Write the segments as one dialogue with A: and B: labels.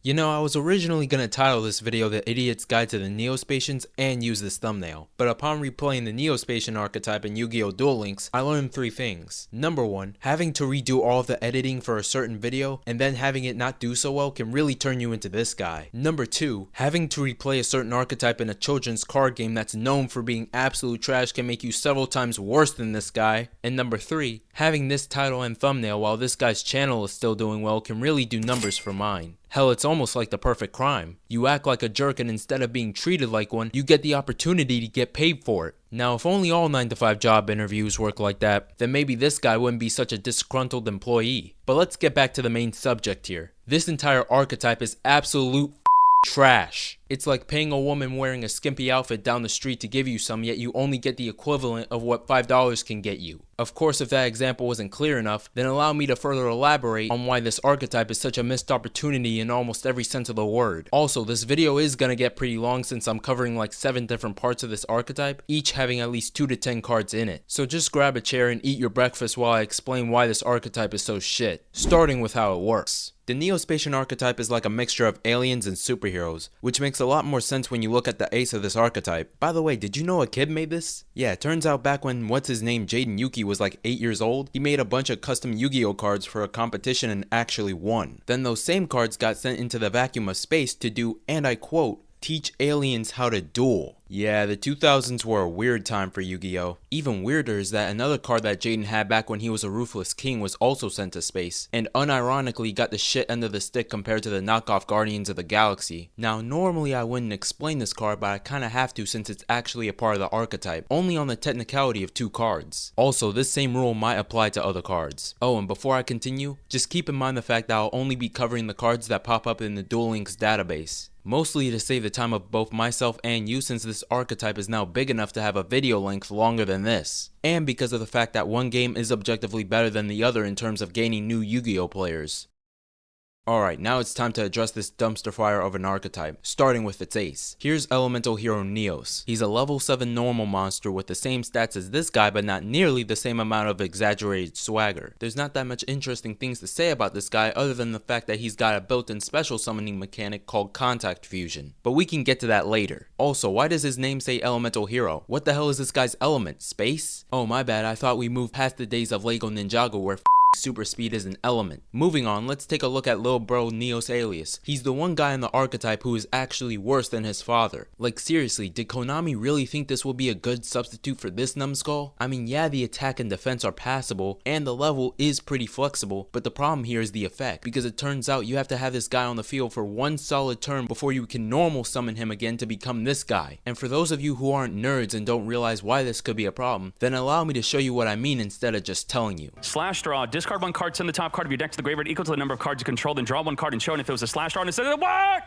A: You know, I was originally going to title this video The Idiot's Guide to the Neo-Spacians and use this thumbnail, but upon replaying the Neo-Spacian archetype in Yu-Gi-Oh! Duel Links, I learned three things. Number one, having to redo all of the editing for a certain video and then having it not do so well can really turn you into this guy. Number two, having to replay a certain archetype in a children's card game that's known for being absolute trash can make you several times worse than this guy. And number three, having this title and thumbnail while this guy's channel is still doing well can really do numbers for mine. Hell, it's almost like the perfect crime. You act like a jerk and instead of being treated like one, you get the opportunity to get paid for it. Now, if only all 9-to-5 job interviews work like that, then maybe this guy wouldn't be such a disgruntled employee. But let's get back to the main subject here. This entire archetype is absolute trash. It's like paying a woman wearing a skimpy outfit down the street to give you some, yet you only get the equivalent of what $5 can get you. Of course, if that example wasn't clear enough, then allow me to further elaborate on why this archetype is such a missed opportunity in almost every sense of the word. Also, this video is gonna get pretty long since I'm covering like 7 different parts of this archetype, each having at least 2 to 10 cards in it. So just grab a chair and eat your breakfast while I explain why this archetype is so shit, starting with how it works. The Neo-Spacian archetype is like a mixture of aliens and superheroes, which makes a lot more sense when you look at the ace of this archetype. By the way, did you know a kid made this? Yeah, it turns out back when what's-his-name Jaden Yuki was like 8 years old, he made a bunch of custom Yu-Gi-Oh cards for a competition and actually won. Then those same cards got sent into the vacuum of space to do, and I quote, teach aliens how to duel. Yeah, the 2000s were a weird time for Yu-Gi-Oh! Even weirder is that another card that Jaden had back when he was a ruthless king was also sent to space, and unironically got the shit end of the stick compared to the knockoff Guardians of the Galaxy. Now, normally I wouldn't explain this card, but I kinda have to since it's actually a part of the archetype, only on the technicality of 2 cards. Also, this same rule might apply to other cards. Oh, and before I continue, just keep in mind the fact that I'll only be covering the cards that pop up in the Duel Links database. Mostly to save the time of both myself and you since this archetype is now big enough to have a video length longer than this. And because of the fact that one game is objectively better than the other in terms of gaining new Yu-Gi-Oh players. Alright, now it's time to address this dumpster fire of an archetype, starting with its ace. Here's elemental hero Neos. He's a level 7 normal monster with the same stats as this guy but not nearly the same amount of exaggerated swagger. There's not that much interesting things to say about this guy other than the fact that he's got a built-in special summoning mechanic called contact fusion, but we can get to that later. Also, why does his name say elemental hero? What the hell is this guy's element? Space? Oh my bad, I thought we moved past the days of Lego Ninjago where super speed is an element. Moving on, let's take a look at lil bro Neos alias. He's the one guy in the archetype who is actually worse than his father. Like seriously, did Konami really think this would be a good substitute for this numbskull? I mean, yeah, the attack and defense are passable and the level is pretty flexible, but the problem here is the effect, because it turns out you have to have this guy on the field for one solid turn before you can normal summon him again to become this guy. And for those of you who aren't nerds and don't realize why this could be a problem, then allow me to show you what I mean instead of just telling you.
B: Slash draw. Discard 1 card, send the top card of your deck to the graveyard equal to the number of cards you control, then draw 1 card and show it if it was a slash draw and instead of what?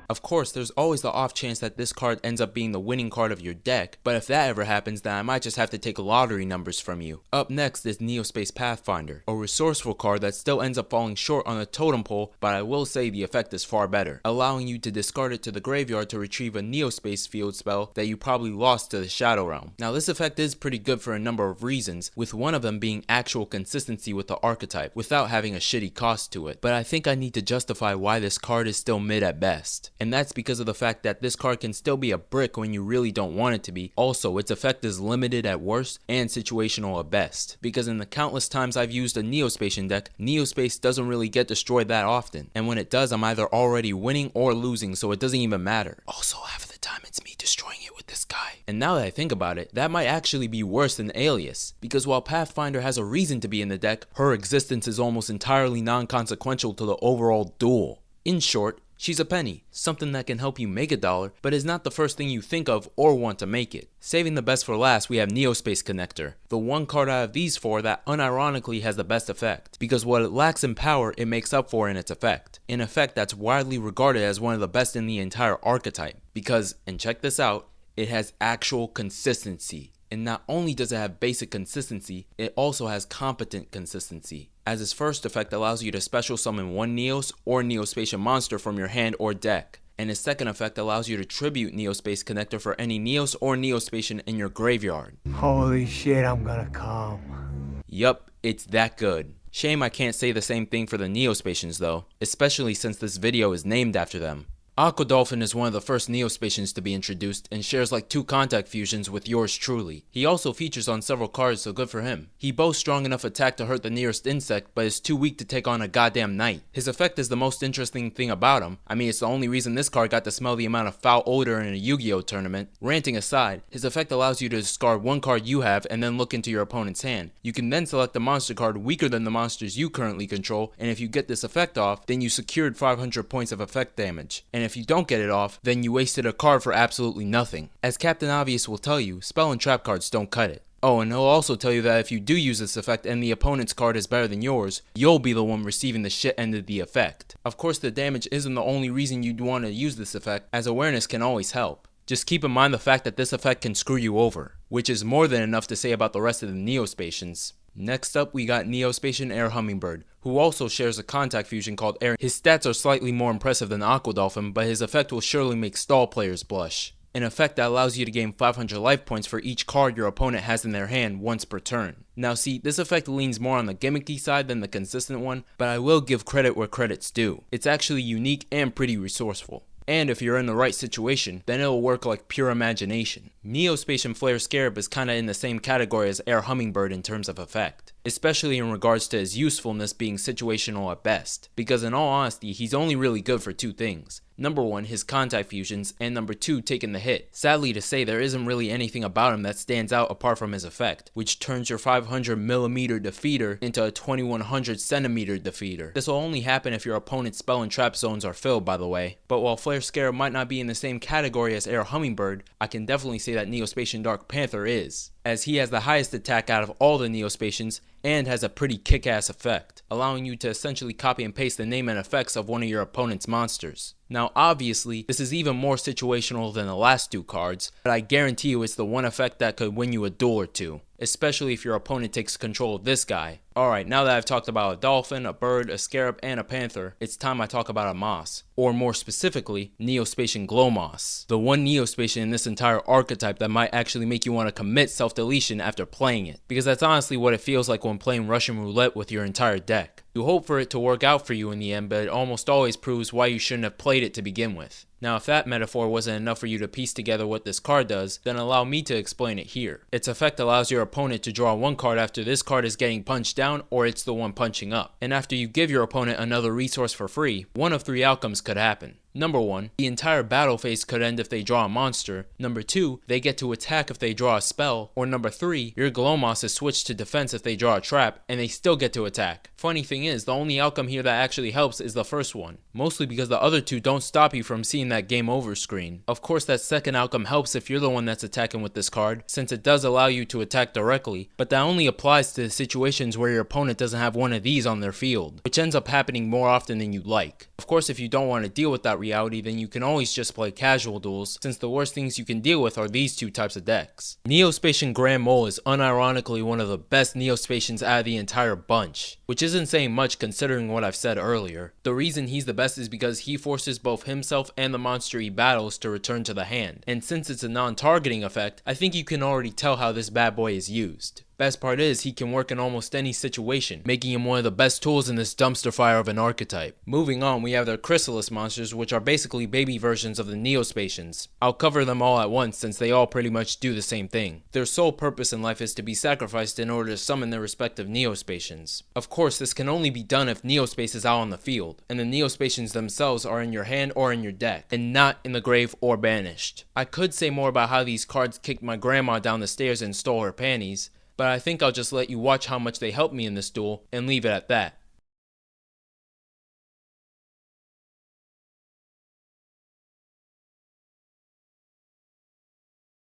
A: Of course, there's always the off chance that this card ends up being the winning card of your deck, but if that ever happens, then I might just have to take lottery numbers from you. Up next is Neo-Space Pathfinder, a resourceful card that still ends up falling short on the totem pole, but I will say the effect is far better, allowing you to discard it to the graveyard to retrieve a Neo-Space field spell that you probably lost to the Shadow Realm. Now this effect is pretty good for a number of reasons, with one of them being actual consistency with the archetype, without having a shitty cost to it, but I think I need to justify why this card is still mid at best. And that's because of the fact that this card can still be a brick when you really don't want it to be. Also, its effect is limited at worst and situational at best, because in the countless times I've used a Neo-Spacian deck, Neo-Space doesn't really get destroyed that often, and when it does I'm either already winning or losing, so it doesn't even matter. Also, half of the time it's me destroying it with this guy. And now that I think about it, that might actually be worse than Alias, because while Pathfinder has a reason to be in the deck, her existence is almost entirely non-consequential to the overall duel. In short, she's a penny, something that can help you make $1, but is not the first thing you think of or want to make it. Saving the best for last, we have Neo-Space Connector, the one card out of these 4 that unironically has the best effect, because what it lacks in power, it makes up for in its effect. An effect that's widely regarded as one of the best in the entire archetype, because, and check this out, it has actual consistency. And not only does it have basic consistency, it also has competent consistency, as its first effect allows you to special summon one Neos or Neo-Spacian monster from your hand or deck. and his second effect allows you to tribute Neo-Space Connector for any Neos or Neo-Spacian in your graveyard.
C: Holy shit, I'm gonna come.
A: Yup, it's that good. Shame I can't say the same thing for the Neo-Spacians though, especially since this video is named after them. Aqua Dolphin is one of the first Neo-Spacians to be introduced and shares like 2 contact fusions with yours truly. He also features on several cards, so good for him. He boasts strong enough attack to hurt the nearest insect, but is too weak to take on a goddamn knight. His effect is the most interesting thing about him. I mean, it's the only reason this card got to smell the amount of foul odor in a Yu-Gi-Oh tournament. Ranting aside, his effect allows you to discard one card you have and then look into your opponent's hand. You can then select a monster card weaker than the monsters you currently control, and if you get this effect off, then you secured 500 points of effect damage. And if you don't get it off, then you wasted a card for absolutely nothing. As Captain Obvious will tell you, spell and trap cards don't cut it. Oh, and he'll also tell you that if you do use this effect and the opponent's card is better than yours, you'll be the one receiving the shit end of the effect. Of course, the damage isn't the only reason you'd want to use this effect, as awareness can always help. Just keep in mind the fact that this effect can screw you over, which is more than enough to say about the rest of the Neo-Spacians. Next up, we got Neo-Spacian Air Hummingbird, who also shares a contact fusion called Air. His stats are slightly more impressive than Aqua Dolphin, but his effect will surely make stall players blush. An effect that allows you to gain 500 life points for each card your opponent has in their hand once per turn. Now see, this effect leans more on the gimmicky side than the consistent one, but I will give credit where credit's due. It's actually unique and pretty resourceful. And if you're in the right situation, then it'll work like pure imagination. Neo-Spacian Flare Scarab is kinda in the same category as Air Hummingbird in terms of effect, especially in regards to his usefulness being situational at best, because in all honesty, he's only really good for 2 things. Number 1, his contact fusions, and number 2, taking the hit. Sadly to say, there isn't really anything about him that stands out apart from his effect, which turns your 500mm defeater into a 2100cm defeater. This will only happen if your opponent's spell and trap zones are filled, by the way. But while Flare Scarab might not be in the same category as Air Hummingbird, I can definitely say that Neo-Spacian Dark Panther is, as he has the highest attack out of all the Neo-Spacians and has a pretty kick-ass effect, allowing you to essentially copy and paste the name and effects of one of your opponent's monsters. Now obviously, this is even more situational than the last 2 cards, but I guarantee you it's the one effect that could win you a duel or 2, especially if your opponent takes control of this guy. Alright, now that I've talked about a dolphin, a bird, a scarab, and a panther, it's time I talk about a moss, or more specifically, Neo-Spacian Glow Moss. The one Neo-Spacian in this entire archetype that might actually make you want to commit self-deletion after playing it, because that's honestly what it feels like when playing Russian roulette with your entire deck. You hope for it to work out for you in the end, but it almost always proves why you shouldn't have played it to begin with. Now if that metaphor wasn't enough for you to piece together what this card does, then allow me to explain it here. Its effect allows your opponent to draw 1 card after this card is getting punched down or it's the one punching up. And after you give your opponent another resource for free, one of 3 outcomes could happen. Number 1, the entire battle phase could end if they draw a monster. Number 2, they get to attack if they draw a spell. Or number 3, your Glow Moss is switched to defense if they draw a trap, and they still get to attack. Funny thing is, the only outcome here that actually helps is the first one, mostly because the other 2 don't stop you from seeing that game over screen. Of course that second outcome helps if you're the one that's attacking with this card, since it does allow you to attack directly, but that only applies to situations where your opponent doesn't have one of these on their field, which ends up happening more often than you'd like. Of course, if you don't want to deal with that reality, then you can always just play casual duels, since the worst things you can deal with are these 2 types of decks. Neo-Spacian Grand Mole is unironically one of the best Neo-Spacians out of the entire bunch, which isn't saying much considering what I've said earlier. The reason he's the best is because he forces both himself and the monster he battles to return to the hand, and since it's a non-targeting effect, I think you can already tell how this bad boy is used. Best part is, he can work in almost any situation, making him one of the best tools in this dumpster fire of an archetype. Moving on, we have their Chrysalis monsters, which are basically baby versions of the Neo-Spacians. I'll cover them all at once since they all pretty much do the same thing. Their sole purpose in life is to be sacrificed in order to summon their respective Neo-Spacians. Of course, this can only be done if Neo-Space is out on the field, and the Neo-Spacians themselves are in your hand or in your deck, and not in the grave or banished. I could say more about how these cards kicked my grandma down the stairs and stole her panties, but I think I'll just let you watch how much they helped me in this duel and leave it at that.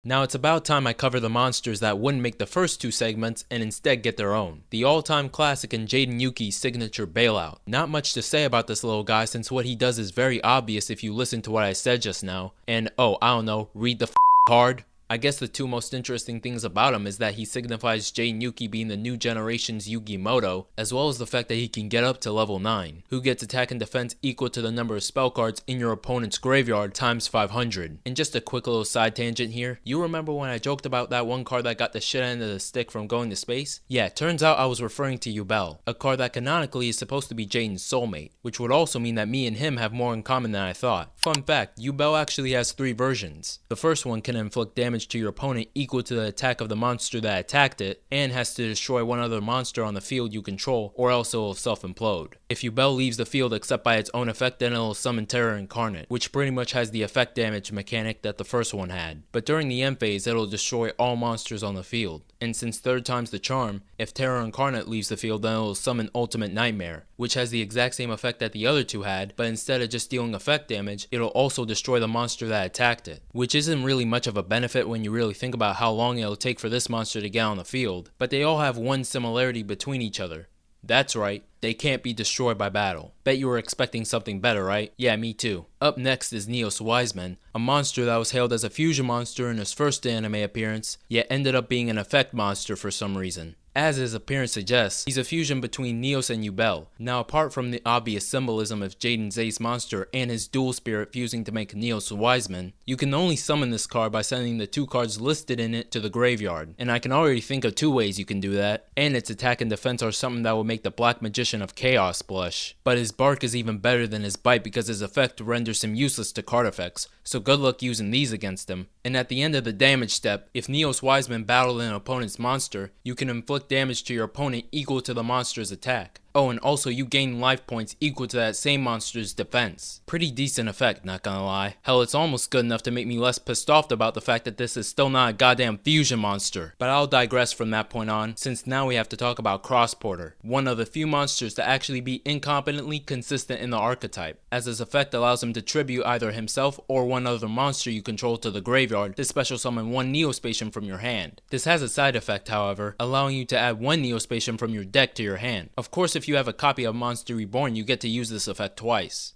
A: Now it's about time I cover the monsters that wouldn't make the first 2 segments and instead get their own. The all-time classic and Jaden Yuki's signature Bailout. Not much to say about this little guy since what he does is very obvious if you listen to what I said just now. And oh, I don't know, read the card. I guess the two most interesting things about him is that he signifies Jade and Yuki being the new generation's Yu-Gi-Moto, as well as the fact that he can get up to level 9, who gets attack and defense equal to the number of spell cards in your opponent's graveyard times 500. And just a quick little side tangent here, you remember when I joked about that one card that got the shit end of the stick from going to space? Yeah, turns out I was referring to Yubel, a card that canonically is supposed to be Jaden's soulmate, which would also mean that me and him have more in common than I thought. Fun fact, Yubel actually has 3 versions. The first one can inflict damage to your opponent equal to the attack of the monster that attacked it, and has to destroy one other monster on the field you control, or else it will self-implode. If Yubel leaves the field except by its own effect, then it will summon Terror Incarnate, which pretty much has the effect damage mechanic that the first one had. But during the end phase, it'll destroy all monsters on the field. And since third time's the charm, if Terror Incarnate leaves the field, then it will summon Ultimate Nightmare, which has the exact same effect that the other two had, but instead of just dealing effect damage, it'll also destroy the monster that attacked it, which isn't really much of a benefit when you really think about how long it'll take for this monster to get on the field, but they all have one similarity between each other. That's right, they can't be destroyed by battle. Bet you were expecting something better, right? Yeah, me too. Up next is Neo-Spacian, a monster that was hailed as a fusion monster in his first anime appearance, yet ended up being an effect monster for some reason. As his appearance suggests, he's a fusion between Neos and Yubel. Now, apart from the obvious symbolism of Jaden's ace monster and his dual spirit fusing to make Neo-Spacian, you can only summon this card by sending the 2 cards listed in it to the graveyard, and I can already think of 2 ways you can do that, and its attack and defense are something that will make the Black Magician of Chaos blush. But his bark is even better than his bite because his effect renders him useless to card effects, so good luck using these against him. And at the end of the damage step, if Neo-Spacian battled an opponent's monster, you can inflict damage to your opponent equal to the monster's attack. Oh, and also you gain life points equal to that same monster's defense. Pretty decent effect, not gonna lie. Hell, it's almost good enough to make me less pissed off about the fact that this is still not a goddamn fusion monster. But I'll digress from that point on, since now we have to talk about Crossporter, one of the few monsters to actually be incompetently consistent in the archetype, as his effect allows him to tribute either himself or one other monster you control to the graveyard to special summon 1 Neo-Spacian from your hand. This has a side effect, however, allowing you to add 1 Neo-Spacian from your deck to your hand. Of course, if you have a copy of Monster Reborn, you get to use this effect twice.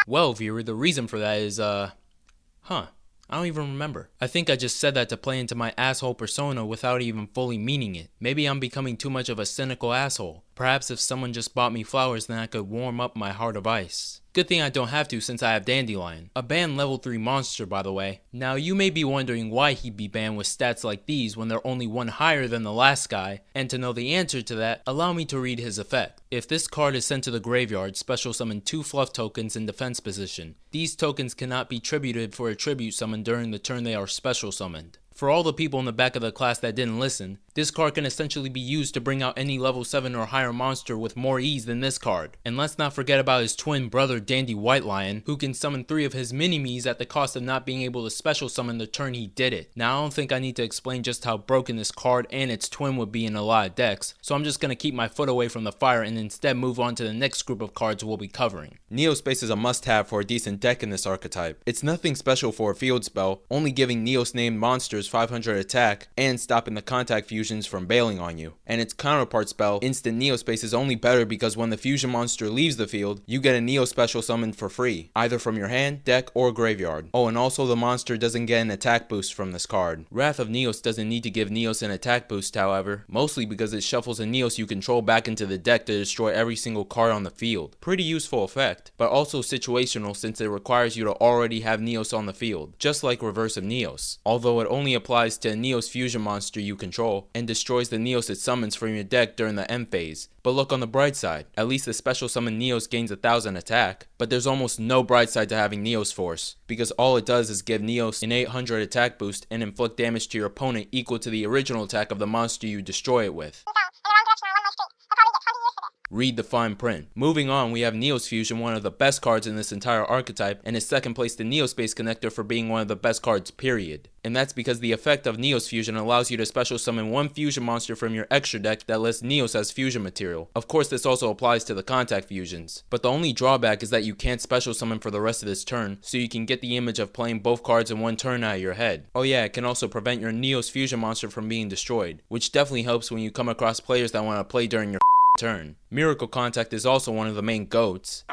A: Well, viewer, the reason for that is, I don't even remember. I think I just said that to play into my asshole persona without even fully meaning it. Maybe I'm becoming too much of a cynical asshole. Perhaps if someone just bought me flowers, then I could warm up my heart of ice. Good thing I don't have to since I have Dandelion, a banned level 3 monster by the way. Now you may be wondering why he'd be banned with stats like these when they're only 1 higher than the last guy, and to know the answer to that, allow me to read his effect. If this card is sent to the graveyard, special summon 2 fluff tokens in defense position. These tokens cannot be tributed for a tribute summon during the turn they are special summoned. For all the people in the back of the class that didn't listen, this card can essentially be used to bring out any level 7 or higher monster with more ease than this card. And let's not forget about his twin brother Dandy White Lion, who can summon 3 of his mini-me's at the cost of not being able to special summon the turn he did it. Now I don't think I need to explain just how broken this card and its twin would be in a lot of decks, so I'm just gonna keep my foot away from the fire and instead move on to the next group of cards we'll be covering.
D: Neo-Space is a must-have for a decent deck in this archetype. It's nothing special for a field spell, only giving Neos-named monsters 500 attack and stopping the contact fusions from bailing on you. And its counterpart spell, Instant Neo-Space, is only better because when the fusion monster leaves the field, you get a Neo special summon for free, either from your hand, deck, or graveyard. Oh, and also the monster doesn't get an attack boost from this card. Wrath of Neos doesn't need to give Neos an attack boost, however, mostly because it shuffles a Neos you control back into the deck to destroy every single card on the field. Pretty useful effect, but also situational since it requires you to already have Neos on the field, just like Reverse of Neos, although it only applies to a Neos fusion monster you control, and destroys the Neos it summons from your deck during the end phase. But look on the bright side, at least the special summon Neos gains 1000 attack, but there's almost no bright side to having Neos Force, because all it does is give Neos an 800 attack boost and inflict damage to your opponent equal to the original attack of the monster you destroy it with. Read the fine print. Moving on, we have Neos Fusion, one of the best cards in this entire archetype, and is second place to Neo-Space Connector for being one of the best cards, period. And that's because the effect of Neos Fusion allows you to special summon 1 fusion monster from your extra deck that lists Neos as fusion material. Of course, this also applies to the contact fusions, but the only drawback is that you can't special summon for the rest of this turn, so you can get the image of playing both cards in one turn out of your head. Oh yeah, it can also prevent your Neos Fusion monster from being destroyed, which definitely helps when you come across players that want to play during your turn. Miracle Contact is also one of the main goats.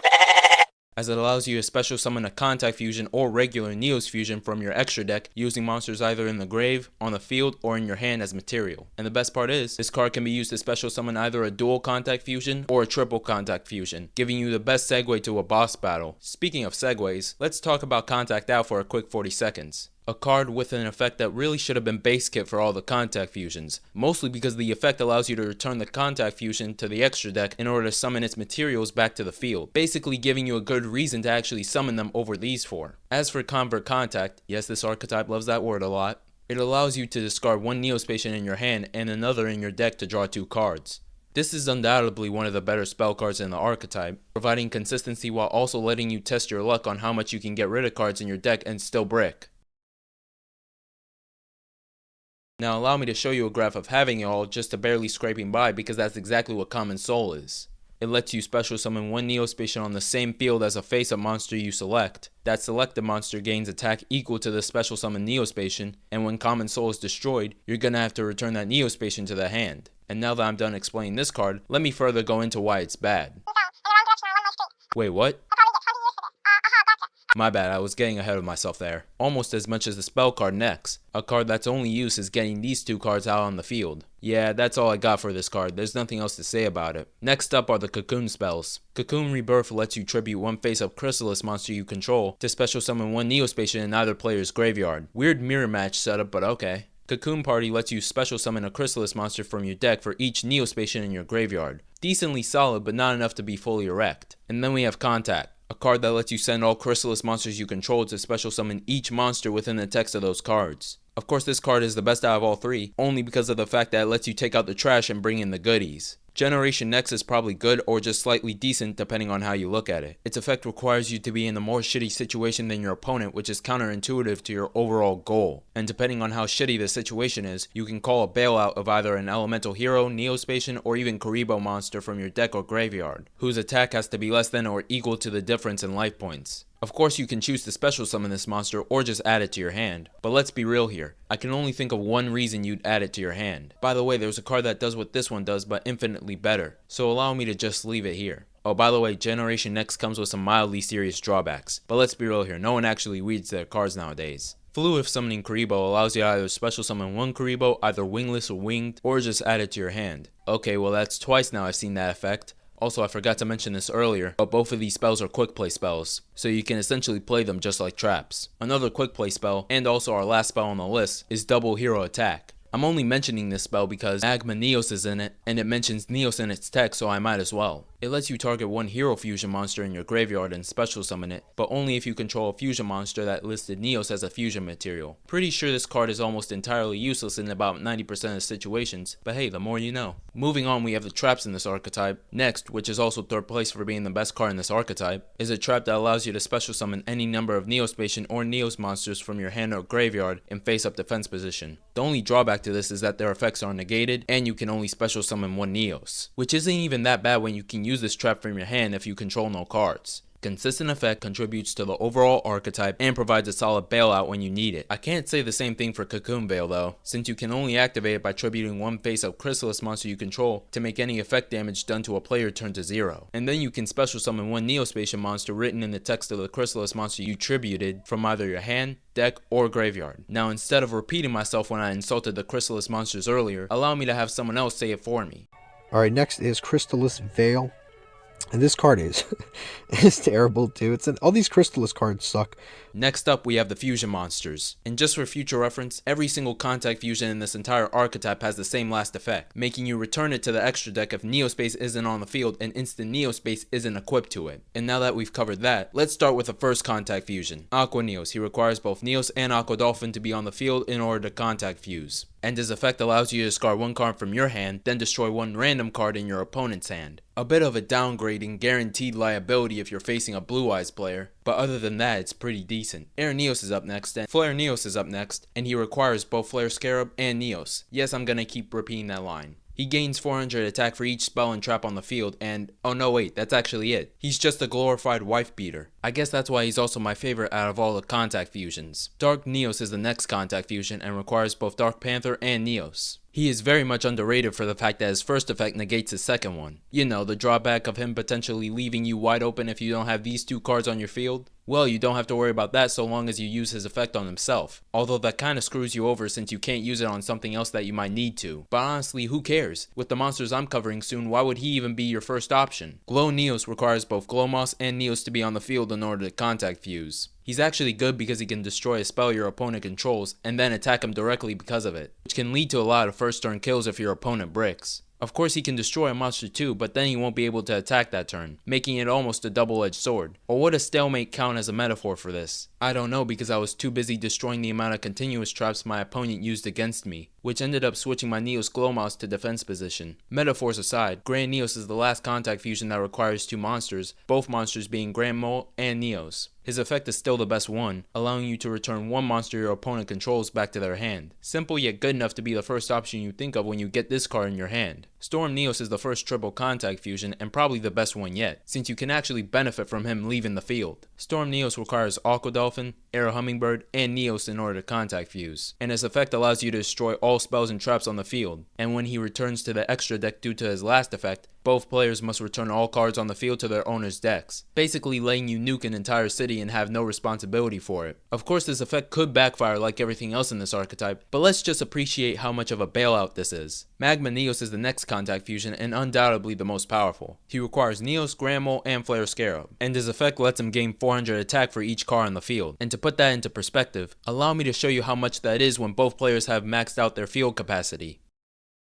D: as it allows you to special summon a contact fusion or regular Neos fusion from your extra deck using monsters either in the grave, on the field, or in your hand as material. And the best part is, this card can be used to special summon either a dual contact fusion or a triple contact fusion, giving you the best segue to a boss battle. Speaking of segues, let's talk about Contact Out for a quick 40 seconds. A card with an effect that really should have been base kit for all the contact fusions, mostly because the effect allows you to return the contact fusion to the extra deck in order to summon its materials back to the field, basically giving you a good reason to actually summon them over these four. As for Convert Contact, yes, this archetype loves that word a lot, it allows you to discard one Neo-Spacian in your hand and another in your deck to draw 2 cards. This is undoubtedly one of the better spell cards in the archetype, providing consistency while also letting you test your luck on how much you can get rid of cards in your deck and still brick. Now allow me to show you a graph of having it all just to barely scraping by, because that's exactly what Common Soul is. It lets you special summon one Neo-Spacian on the same field as a face-up monster you select. That selected monster gains attack equal to the special summon Neo-Spacian, and when Common Soul is destroyed, you're gonna have to return that Neo-Spacian to the hand. And now that I'm done explaining this card, let me further go into why it's bad. Wait, what? My bad, I was getting ahead of myself there. Almost as much as the spell card next. A card that's only use is getting these 2 cards out on the field. Yeah, that's all I got for this card, there's nothing else to say about it. Next up are the Cocoon spells. Cocoon Rebirth lets you tribute one face-up Chrysalis monster you control to special summon one Neo-Spacian in either player's graveyard. Weird mirror match setup, but okay. Cocoon Party lets you special summon a Chrysalis monster from your deck for each Neo-Spacian in your graveyard. Decently solid, but not enough to be fully erect. And then we have Contact, a card that lets you send all Chrysalis monsters you control to special summon each monster within the text of those cards. Of course, this card is the best out of all 3, only because of the fact that it lets you take out the trash and bring in the goodies. Generation Next is probably good or just slightly decent depending on how you look at it. Its effect requires you to be in a more shitty situation than your opponent, which is counterintuitive to your overall goal. And depending on how shitty the situation is, you can call a bailout of either an elemental hero, Neo-Spacian, or even Karibo monster from your deck or graveyard, whose attack has to be less than or equal to the difference in life points. Of course, you can choose to special summon this monster or just add it to your hand, but let's be real here. I can only think of one reason you'd add it to your hand. By the way, there's a card that does what this one does but infinitely better, so allow me to just leave it here. Oh, by the way, Generation Next comes with some mildly serious drawbacks, but let's be real here, no one actually reads their cards nowadays. Fluid Summoning Karibo allows you to either special summon one Karibo, either wingless or winged, or just add it to your hand. Okay, well that's twice now I've seen that effect. Also, I forgot to mention this earlier, but both of these spells are quick play spells, so you can essentially play them just like traps. Another quick play spell, and also our last spell on the list, is Double Hero Attack. I'm only mentioning this spell because Magma Neos is in it, and it mentions Neos in its text, so I might as well. It lets you target one hero fusion monster in your graveyard and special summon it, but only if you control a fusion monster that listed Neos as a fusion material. Pretty sure this card is almost entirely useless in about 90% of situations, but hey, the more you know. Moving on, we have the traps in this archetype. Next, which is also 3rd place for being the best card in this archetype, is a trap that allows you to special summon any number of Neo-Spacian or Neos monsters from your hand or graveyard in face-up defense position. The only drawback to this is that their effects are negated, and you can only special summon one Neos, which isn't even that bad when you can use this trap from your hand if you control no cards. Consistent effect contributes to the overall archetype and provides a solid bailout when you need it. I can't say the same thing for Cocoon Veil though, since you can only activate it by tributing one face-up Chrysalis monster you control to make any effect damage done to a player turn to 0. And then you can special summon one Neo-Spacian monster written in the text of the Chrysalis monster you tributed from either your hand, deck, or graveyard. Now, instead of repeating myself when I insulted the Chrysalis monsters earlier, allow me to have someone else say it for me.
E: Alright, next is Crystallis Veil. And this card is it's terrible too. All these Crystallis cards suck.
D: Next up, we have the fusion monsters. And just for future reference, every single contact fusion in this entire archetype has the same last effect, making you return it to the extra deck if Neo-Space isn't on the field and instant Neo-Space isn't equipped to it. And now that we've covered that, let's start with the first contact fusion, Aqua Neos. He requires both Neos and Aqua Dolphin to be on the field in order to contact fuse. And his effect allows you to discard one card from your hand, then destroy one random card in your opponent's hand. A bit of a downgrading, guaranteed liability if you're facing a Blue Eyes player, but other than that, it's pretty decent. Air Neos is up next, and Flare Neos is up next, and he requires both Flare Scarab and Neos. Yes, I'm gonna keep repeating that line. He gains 400 attack for each spell and trap on the field, and oh no wait, that's actually it. He's just a glorified wife beater. I guess that's why he's also my favorite out of all the contact fusions. Dark Neos is the next contact fusion and requires both Dark Panther and Neos.
A: He is very much underrated for the fact that his first effect negates his second one. You know, the drawback of him potentially leaving you wide open if you don't have these two cards on your field. Well, you don't have to worry about that so long as you use his effect on himself. Although that kinda screws you over since you can't use it on something else that you might need to. But honestly, who cares? With the monsters I'm covering soon, why would he even be your first option? Glow Neos requires both Glow Moss and Neos to be on the field in order to contact fuse. He's actually good because he can destroy a spell your opponent controls and then attack him directly because of it, which can lead to a lot of first turn kills if your opponent bricks. Of course he can destroy a monster too, but then he won't be able to attack that turn, making it almost a double-edged sword. Or would a stalemate count as a metaphor for this? I don't know because I was too busy destroying the amount of continuous traps my opponent used against me, which ended up switching my Neos Glow Moss to defense position. Metaphors aside, Grand Neos is the last contact fusion that requires two monsters, both monsters being Grand Mole and Neos. His effect is still the best one, allowing you to return one monster your opponent controls back to their hand. Simple yet good enough to be the first option you think of when you get this card in your hand. Storm Neos is the first triple contact fusion and probably the best one yet, since you can actually benefit from him leaving the field. Storm Neos requires Aqua Dolphin, Air Hummingbird, and Neos in order to contact fuse, and his effect allows you to destroy all spells and traps on the field, and when he returns to the extra deck due to his last effect, both players must return all cards on the field to their owner's decks, basically letting you nuke an entire city and have no responsibility for it. Of course this effect could backfire like everything else in this archetype, but let's just appreciate how much of a bailout this is. Magma Neos is the next contact fusion and undoubtedly the most powerful. He requires Neos, Grand Mole, and Flare Scarab, and his effect lets him gain 400 attack for each card on the field. And to put that into perspective, allow me to show you how much that is when both players have maxed out their field capacity.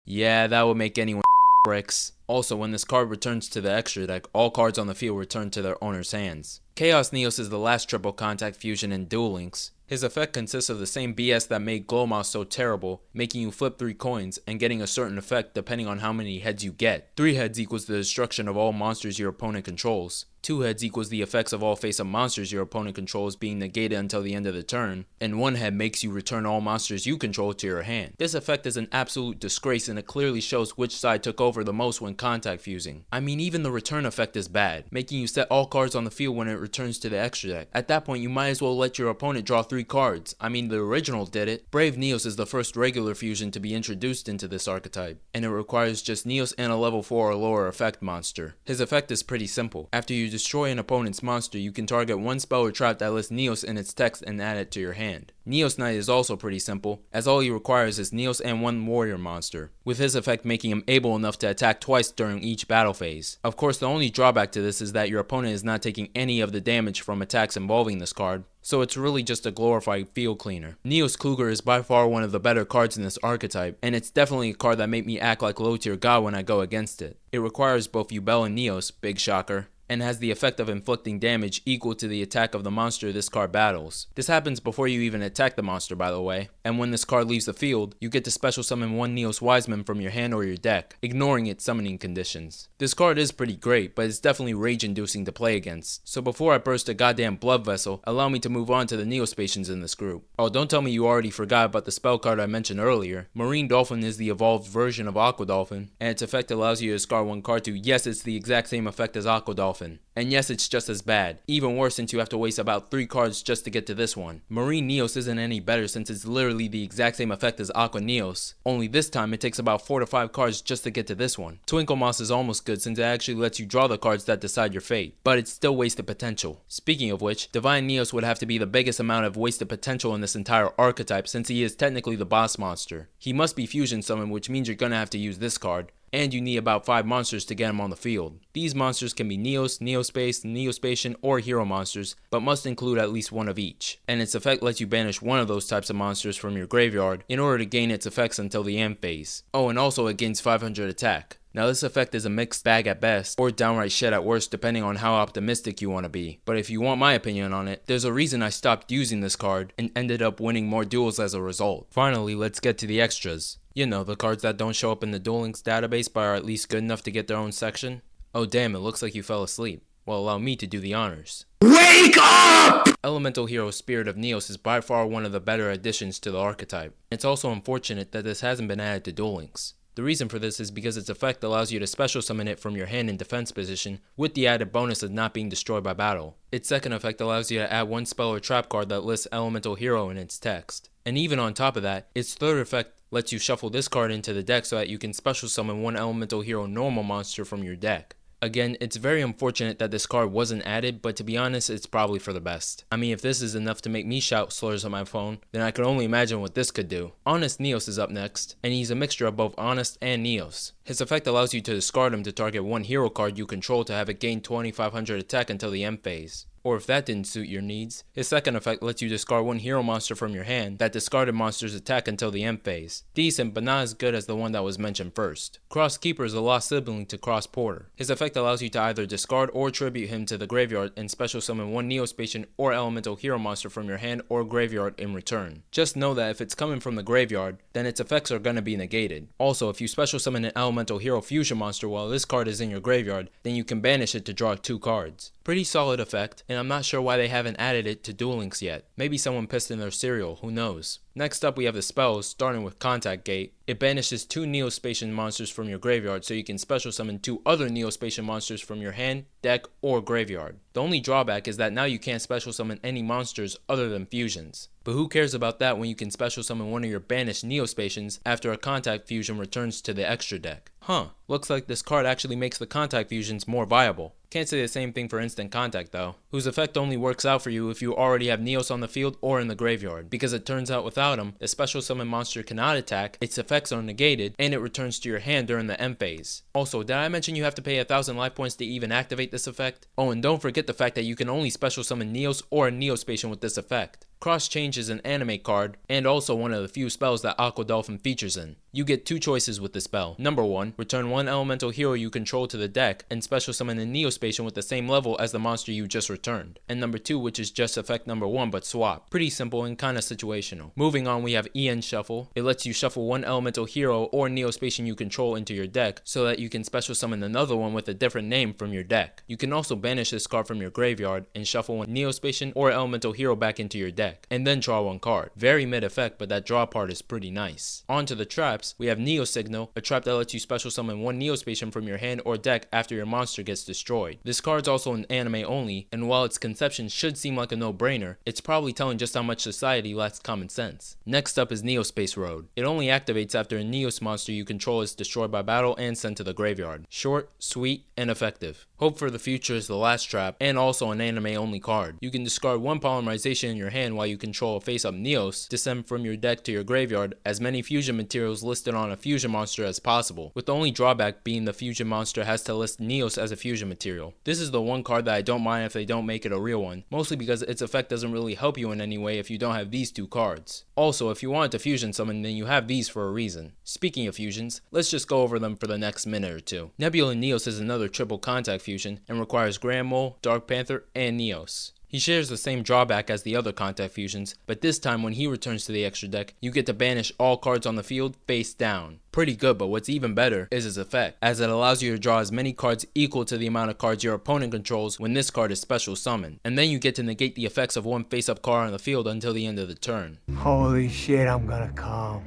A: Yeah, that would make anyone bricks. Also, when this card returns to the extra deck, all cards on the field return to their owner's hands. Chaos Neos is the last triple contact fusion in Duel Links. His effect consists of the same BS that made Glow Moss so terrible, making you flip 3 coins and getting a certain effect depending on how many heads you get. 3 heads equals the destruction of all monsters your opponent controls. 2 heads equals the effects of all face-up monsters your opponent controls being negated until the end of the turn, and 1 head makes you return all monsters you control to your hand. This effect is an absolute disgrace and it clearly shows which side took over the most when contact fusing. I mean, even the return effect is bad, making you set all cards on the field when it returns to the extra deck. At that point, you might as well let your opponent draw 3 cards. I mean, the original did it. Brave Neos is the first regular fusion to be introduced into this archetype, and it requires just Neos and a level 4 or lower effect monster. His effect is pretty simple. After you destroy an opponent's monster, you can target one spell or trap that lists Neos in its text and add it to your hand. Neos Knight is also pretty simple, as all he requires is Neos and one warrior monster, with his effect making him able enough to attack twice during each battle phase. Of course, the only drawback to this is that your opponent is not taking any of the damage from attacks involving this card, so it's really just a glorified field cleaner. Neos Kluger is by far one of the better cards in this archetype, and it's definitely a card that made me act like low tier god when I go against it. It requires both Yubel and Neos, big shocker, and has the effect of inflicting damage equal to the attack of the monster this card battles. This happens before you even attack the monster, by the way, and when this card leaves the field, you get to special summon one Neos Wiseman from your hand or your deck, ignoring its summoning conditions. This card is pretty great, but it's definitely rage inducing to play against, so before I burst a goddamn blood vessel, allow me to move on to the Neo-Spacians in this group. Oh, don't tell me you already forgot about the spell card I mentioned earlier. Marine Dolphin is the evolved version of Aqua Dolphin, and its effect allows you to discard one card to, yes, it's the exact same effect as Aqua Dolphin. And yes, it's just as bad. Even worse since you have to waste about 3 cards just to get to this one. Marine Neos isn't any better since it's literally the exact same effect as Aqua Neos. Only this time it takes about 4 to 5 cards just to get to this one. Twinkle Moss is almost good since it actually lets you draw the cards that decide your fate, but it's still wasted potential. Speaking of which, Divine Neos would have to be the biggest amount of wasted potential in this entire archetype since he is technically the boss monster. He must be fusion summoned, which means you're gonna have to use this card, and you need about 5 monsters to get him on the field. These monsters can be Neos, Neo-Space, Neo-Spacian, or hero monsters, but must include at least one of each. And its effect lets you banish one of those types of monsters from your graveyard in order to gain its effects until the end phase. Oh, and also it gains 500 attack. Now this effect is a mixed bag at best, or downright shit at worst depending on how optimistic you want to be. But if you want my opinion on it, there's a reason I stopped using this card and ended up winning more duels as a result. Finally, let's get to the extras. You know, the cards that don't show up in the Duel Links database but are at least good enough to get their own section. Oh damn, it looks like you fell asleep. Well, allow me to do the honors.
C: Wake up!
A: Elemental Hero Spirit of Neos is by far one of the better additions to the archetype. It's also unfortunate that this hasn't been added to Duel Links. The reason for this is because its effect allows you to special summon it from your hand in defense position, with the added bonus of not being destroyed by battle. Its second effect allows you to add one spell or trap card that lists elemental hero in its text. And even on top of that, its third effect lets you shuffle this card into the deck so that you can special summon one elemental hero normal monster from your deck. Again, it's very unfortunate that this card wasn't added, but to be honest, it's probably for the best. I mean, if this is enough to make me shout slurs on my phone, then I can only imagine what this could do. Honest Neos is up next, and he's a mixture of both Honest and Neos. His effect allows you to discard him to target one hero card you control to have it gain 2500 attack until the end phase. Or if that didn't suit your needs, his second effect lets you discard one hero monster from your hand that discarded monster's attack until the end phase. Decent, but not as good as the one that was mentioned first. Cross Keeper is a lost sibling to Cross Porter. His effect allows you to either discard or tribute him to the graveyard and special summon one Neo-Spacian or elemental hero monster from your hand or graveyard in return. Just know that if it's coming from the graveyard, then its effects are going to be negated. Also, if you special summon an elemental hero fusion monster while this card is in your graveyard, then you can banish it to draw 2 cards. Pretty solid effect, and I'm not sure why they haven't added it to Duel Links yet. Maybe someone pissed in their cereal, who knows. Next up we have the spells, starting with Contact Gate. It banishes 2 Neo-Spacian monsters from your graveyard so you can special summon 2 other Neo-Spacian monsters from your hand, deck, or graveyard. The only drawback is that now you can't special summon any monsters other than fusions. But who cares about that when you can special summon one of your banished Neo-Spacians after a Contact Fusion returns to the extra deck? Huh, looks like this card actually makes the Contact Fusions more viable. Can't say the same thing for Instant Contact though, whose effect only works out for you if you already have Neos on the field or in the graveyard, because it turns out without him, the special summon monster cannot attack, its effects are negated, and it returns to your hand during the end phase. Also, did I mention you have to pay 1000 life points to even activate this effect? Oh, and don't forget the fact that you can only special summon Neos or a Neo-Spacian with this effect. Cross Change is an anime card, and also one of the few spells that Aqua Dolphin features in. You get 2 choices with the spell. Number 1, return one elemental hero you control to the deck, and special summon a Neo-Spacian with the same level as the monster you just returned. And number 2, which is just effect number 1 but swap. Pretty simple and kinda situational. Moving on, we have EN Shuffle. It lets you shuffle one elemental hero or Neo-Spacian you control into your deck, so that you can special summon another one with a different name from your deck. You can also banish this card from your graveyard, and shuffle one Neo-Spacian or elemental hero back into your deck, and then draw one card. Very mid effect, but that draw part is pretty nice. On to the traps, we have Neo Signal, a trap that lets you special summon one Neo-Spacian from your hand or deck after your monster gets destroyed. This card's also an anime only, and while its conception should seem like a no-brainer, it's probably telling just how much society lacks common sense. Next up is Neo-Space Road. It only activates after a Neos monster you control is destroyed by battle and sent to the graveyard. Short, sweet, and effective. Hope for the Future is the last trap, and also an anime only card. You can discard one Polymerization in your hand while you control a face-up Neos to send from your deck to your graveyard as many fusion materials listed on a fusion monster as possible, with the only drawback being the fusion monster has to list Neos as a fusion material. This is the one card that I don't mind if they don't make it a real one, mostly because its effect doesn't really help you in any way if you don't have these 2 cards. Also, if you wanted to fusion summon, then you have these for a reason. Speaking of fusions, let's just go over them for the next minute or 2. Nebula Neos is another triple contact fusion and requires Grand Mole, Dark Panther, and Neos. He shares the same drawback as the other contact fusions, but this time when he returns to the extra deck, you get to banish all cards on the field face down. Pretty good, but what's even better is his effect, as it allows you to draw as many cards equal to the amount of cards your opponent controls when this card is special summoned, and then you get to negate the effects of one face-up card on the field until the end of the turn.
C: Holy shit, I'm gonna come.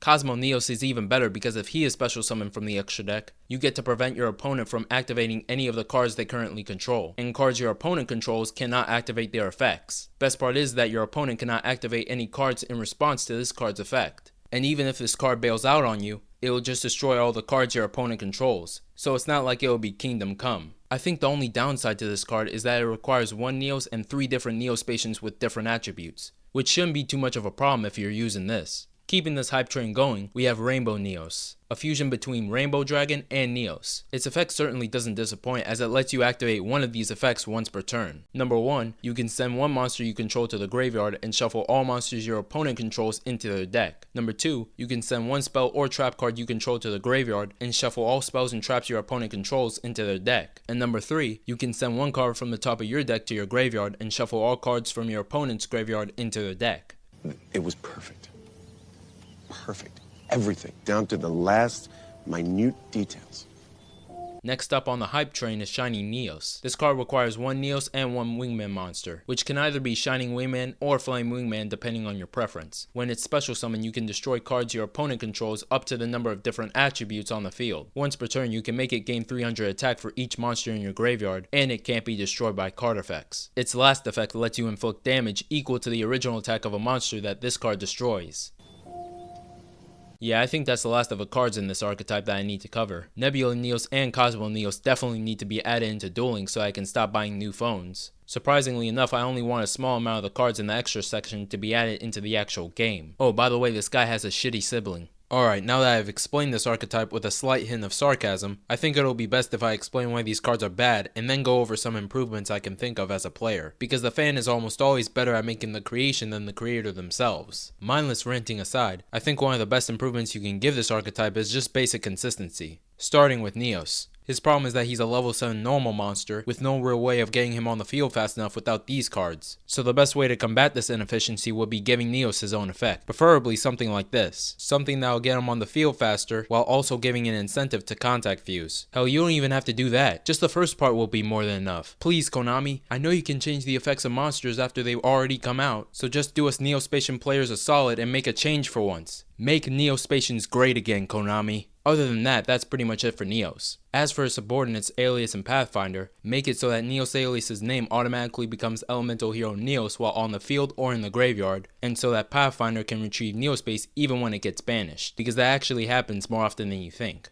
A: Cosmo Neos is even better because if he is special summoned from the extra deck, you get to prevent your opponent from activating any of the cards they currently control, and cards your opponent controls cannot activate their effects. Best part is that your opponent cannot activate any cards in response to this card's effect. And even if this card bails out on you, it will just destroy all the cards your opponent controls, so it's not like it will be Kingdom Come. I think the only downside to this card is that it requires 1 Neos and 3 different Neo-Spacians with different attributes, which shouldn't be too much of a problem if you're using this. Keeping this hype train going, we have Rainbow Neos, a fusion between Rainbow Dragon and Neos. Its effect certainly doesn't disappoint as it lets you activate one of these effects once per turn. Number 1, you can send one monster you control to the graveyard and shuffle all monsters your opponent controls into their deck. Number 2, you can send one spell or trap card you control to the graveyard and shuffle all spells and traps your opponent controls into their deck. And number 3, you can send one card from the top of your deck to your graveyard and shuffle all cards from your opponent's graveyard into their deck.
F: It was perfect. Perfect. Everything, down to the last minute details.
A: Next up on the hype train is Shining Neos. This card requires 1 Neos and 1 Wingman monster, which can either be Shining Wingman or Flame Wingman depending on your preference. When it's special summon, you can destroy cards your opponent controls up to the number of different attributes on the field. Once per turn, you can make it gain 300 attack for each monster in your graveyard, and it can't be destroyed by card effects. Its last effect lets you inflict damage equal to the original attack of a monster that this card destroys. Yeah, I think that's the last of the cards in this archetype that I need to cover. Nebula Neos and Cosmo Neos definitely need to be added into Duel Links so I can stop buying new phones. Surprisingly enough, I only want a small amount of the cards in the extra section to be added into the actual game. Oh, by the way, this guy has a shitty sibling. Alright, now that I've explained this archetype with a slight hint of sarcasm, I think it'll be best if I explain why these cards are bad and then go over some improvements I can think of as a player, because the fan is almost always better at making the creation than the creator themselves. Mindless ranting aside, I think one of the best improvements you can give this archetype is just basic consistency. Starting with Neos. His problem is that he's a level 7 normal monster with no real way of getting him on the field fast enough without these cards. So the best way to combat this inefficiency would be giving Neos his own effect, preferably something like this. Something that will get him on the field faster while also giving an incentive to contact fuse. Hell, you don't even have to do that. Just the first part will be more than enough. Please, Konami, I know you can change the effects of monsters after they've already come out, so just do us Neo-Spacian players a solid and make a change for once. Make Neo-Spacians great again, Konami. Other than that, that's pretty much it for Neos. As for Subordinates, Alias, and Pathfinder, make it so that Neos Alias's name automatically becomes Elemental Hero Neos while on the field or in the graveyard, and so that Pathfinder can retrieve Neo-Space even when it gets banished, because that actually happens more often than you think.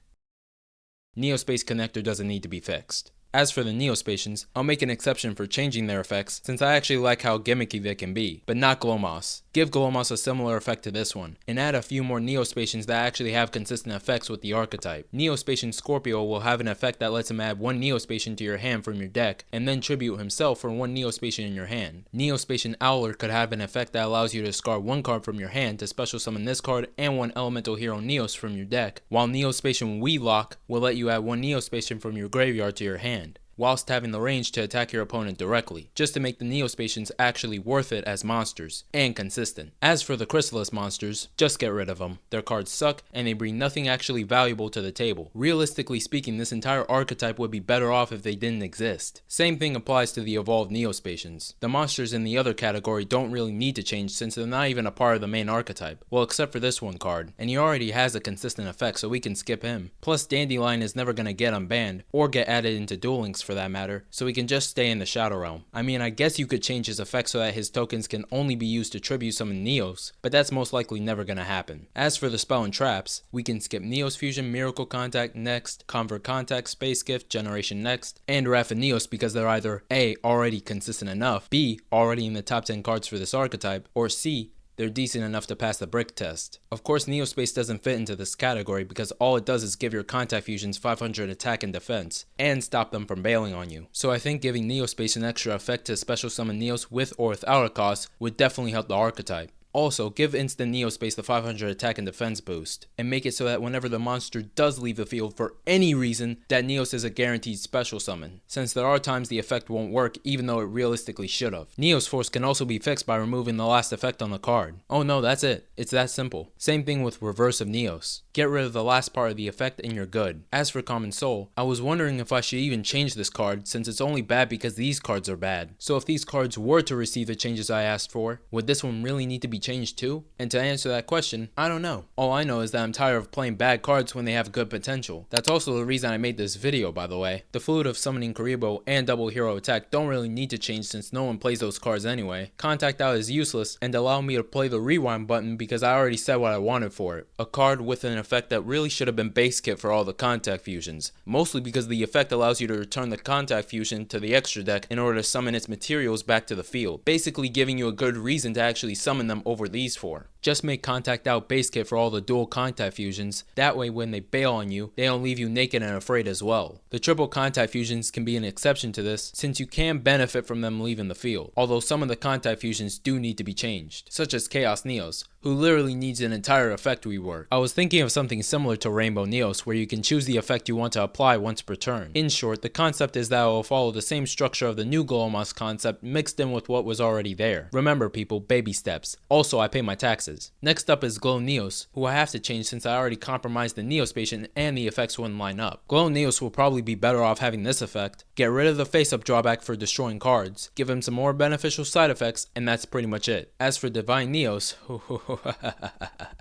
A: Neo-Space Connector doesn't need to be fixed. As for the Neo-Spacians, I'll make an exception for changing their effects since I actually like how gimmicky they can be, but not Glomos. Give Glomos a similar effect to this one, and add a few more Neo-Spacians that actually have consistent effects with the archetype. Neo-Spacian Scorpio will have an effect that lets him add 1 Neo-Spacian to your hand from your deck, and then tribute himself for 1 Neo-Spacian in your hand. Neo-Spacian Owler could have an effect that allows you to discard 1 card from your hand to special summon this card and 1 Elemental Hero Neos from your deck, while Neo-Spacian Welock will let you add 1 Neo-Spacian from your graveyard to your hand, whilst having the range to attack your opponent directly, just to make the Neo-Spacians actually worth it as monsters, and consistent. As for the Chrysalis monsters, just get rid of them. Their cards suck, and they bring nothing actually valuable to the table. Realistically speaking, this entire archetype would be better off if they didn't exist. Same thing applies to the evolved Neo-Spacians. The monsters in the other category don't really need to change since they're not even a part of the main archetype. Well, except for this one card, and he already has a consistent effect so we can skip him. Plus, Dandelion is never gonna get unbanned, or get added into Duel Links for that matter, so he can just stay in the Shadow Realm. I mean, I guess you could change his effect so that his tokens can only be used to tribute summon Neos, but that's most likely never gonna happen. As for the spell and traps, we can skip Neos Fusion, Miracle Contact next, Convert Contact, Space Gift, Generation next, and Rapha Neos because they're either A, already consistent enough, B, already in the top 10 cards for this archetype, or C, they're decent enough to pass the brick test. Of course, Neo-Space doesn't fit into this category because all it does is give your contact fusions 500 attack and defense, and stop them from bailing on you. So I think giving Neo-Space an extra effect to special summon Neos with or without a cost would definitely help the archetype. Also, give instant Neo-Space the 500 attack and defense boost, and make it so that whenever the monster does leave the field for any reason, that Neos is a guaranteed special summon, since there are times the effect won't work even though it realistically should have. Neos Force can also be fixed by removing the last effect on the card. Oh no, that's it. It's that simple. Same thing with Reverse of Neos. Get rid of the last part of the effect and you're good. As for Common Soul, I was wondering if I should even change this card since it's only bad because these cards are bad. So if these cards were to receive the changes I asked for, would this one really need to be changed too? And to answer that question, I don't know. All I know is that I'm tired of playing bad cards when they have good potential. That's also the reason I made this video, by the way. The Fluid of Summoning Karibo and Double Hero Attack don't really need to change since no one plays those cards anyway. Contact Out is useless and allow me to play the rewind button because I already said what I wanted for it. A card with an effect that really should have been base kit for all the contact fusions, mostly because the effect allows you to return the contact fusion to the extra deck in order to summon its materials back to the field, basically giving you a good reason to actually summon them over these four. Just make Contact Out base kit for all the dual contact fusions, that way when they bail on you, they don't leave you naked and afraid as well. The triple contact fusions can be an exception to this, since you can benefit from them leaving the field, although some of the contact fusions do need to be changed, such as Chaos Neos, who literally needs an entire effect rework. I was thinking of something similar to Rainbow Neos, where you can choose the effect you want to apply once per turn. In short, the concept is that it will follow the same structure of the new Glomos concept mixed in with what was already there. Remember people, baby steps. Also, I pay my taxes. weaknesses. Next up is Glow Neos, who I have to change since I already compromised the Neo-Spacian and the effects wouldn't line up. Glow Neos will probably be better off having this effect, get rid of the face-up drawback for destroying cards, give him some more beneficial side effects, and that's pretty much it. As for Divine Neos,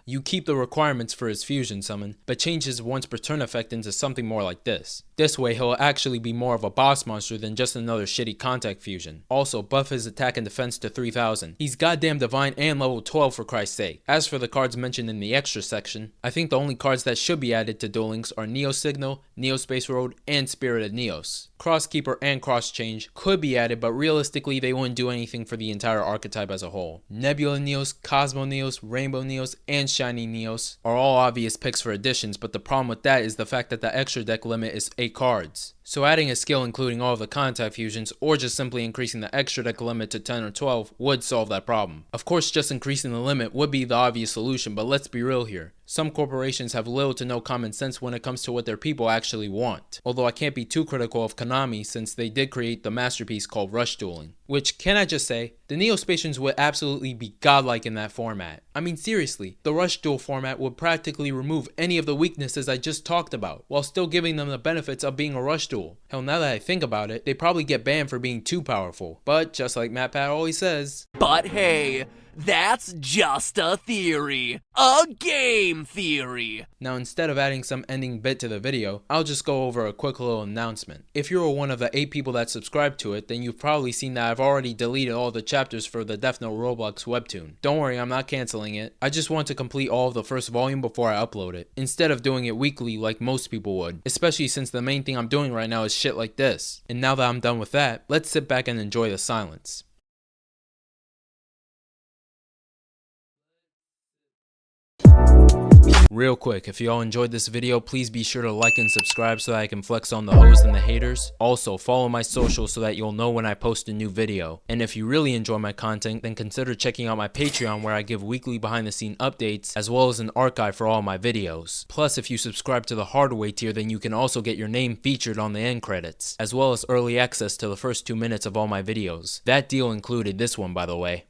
A: you keep the requirements for his fusion summon, but change his once per turn effect into something more like this. This way he'll actually be more of a boss monster than just another shitty contact fusion. Also, buff his attack and defense to 3000. He's goddamn divine and level 12 for Christ's sake. As for the cards mentioned in the extra section, I think the only cards that should be added to Duel Links are Neo Signal, Neo Space Road, and Spirited Neos. Cross Keeper and Cross Change could be added, but realistically they wouldn't do anything for the entire archetype as a whole. Nebula Neos, Cosmo Neos, Rainbow Neos, and Shiny Neos are all obvious picks for additions, but the problem with that is the fact that the extra deck limit is 8 cards. So adding a skill including all of the contact fusions, or just simply increasing the extra deck limit to 10 or 12 would solve that problem. Of course, just increasing the limit would be the obvious solution, but let's be real here. Some corporations have little to no common sense when it comes to what their people actually want. Although I can't be too critical of Konami since they did create the masterpiece called Rush Dueling. Which, can I just say, the Neo-Spacians would absolutely be godlike in that format. I mean seriously, the Rush Duel format would practically remove any of the weaknesses I just talked about, while still giving them the benefits of being a Rush Duel. Hell, now that I think about it, they probably get banned for being too powerful. But, just like MatPat always says,
F: but hey, that's just a theory. A game theory.
A: Now instead of adding some ending bit to the video, I'll just go over a quick little announcement. If you're one of the 8 people that subscribe to it, then you've probably seen that I've already deleted all the chapters for the Death Note Roblox webtoon. Don't worry, I'm not canceling it. I just want to complete all of the first volume before I upload it, instead of doing it weekly like most people would, especially since the main thing I'm doing right now is shit like this. And now that I'm done with that, let's sit back and enjoy the silence. Real quick, if y'all enjoyed this video, please be sure to like and subscribe so that I can flex on the hoes and the haters. Also, follow my socials so that you'll know when I post a new video. And if you really enjoy my content, then consider checking out my Patreon where I give weekly behind the scene updates, as well as an archive for all my videos. Plus, if you subscribe to the hardware tier, then you can also get your name featured on the end credits, as well as early access to the first 2 minutes of all my videos. That deal included this one, by the way.